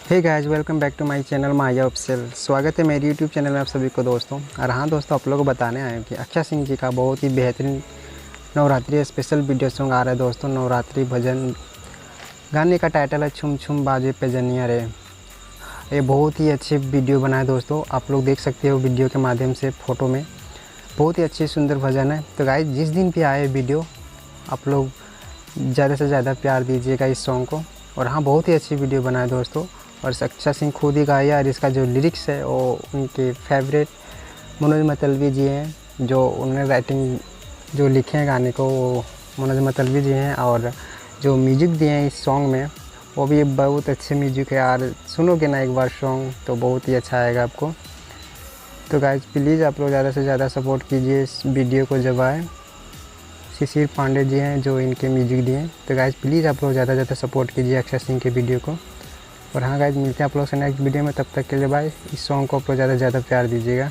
Hey guys, welcome back to my channel Maya official. स्वागत है मेरी यूट्यूब चैनल में आप सभी को दोस्तों। और हाँ दोस्तों, आप लोगों को बताने आए हैं कि अक्षय सिंह जी का बहुत ही बेहतरीन नवरात्रि स्पेशल वीडियो सॉन्ग आ रहा है दोस्तों। नवरात्रि भजन गाने का टाइटल है छुम छुम बाजे पे जनिया रे। ये बहुत ही अच्छी वीडियो बना है दोस्तों, आप लोग देख सकते हो वीडियो के माध्यम से। फ़ोटो में बहुत ही अच्छी सुंदर भजन है। तो गाइस, जिस दिन भी आए वीडियो आप लोग ज़्यादा से ज़्यादा प्यार दीजिएगा इस सॉन्ग को। और हाँ, बहुत ही अच्छी वीडियो बना है दोस्तों। और अक्षय सिंह खुद ही गाया, और इसका जो लिरिक्स है वो उनके फेवरेट मनोज मतलबी जी हैं, जो उन्होंने राइटिंग जो लिखे हैं गाने को, वो मनोज मतलबी जी हैं। और जो म्यूजिक दिए हैं इस सॉन्ग में वो भी बहुत अच्छे म्यूजिक है यार। सुनोगे ना एक बार सॉन्ग तो बहुत ही अच्छा आएगा आपको। तो गाइस, प्लीज़ आप लोग ज़्यादा से ज़्यादा सपोर्ट कीजिए इस वीडियो को। जब आए शिशिर पांडे जी हैं जो इनके म्यूजिक दिए हैं। तो गाइस, प्लीज़ आप लोग ज़्यादा से ज़्यादा सपोर्ट कीजिए अक्षय सिंह के वीडियो को। और हाँ गाइस, मिलते हैं आप लोग से नेक्स्ट वीडियो में। तब तक के लिए बाय। इस सॉन्ग को आप लोग ज़्यादा से ज़्यादा प्यार दीजिएगा।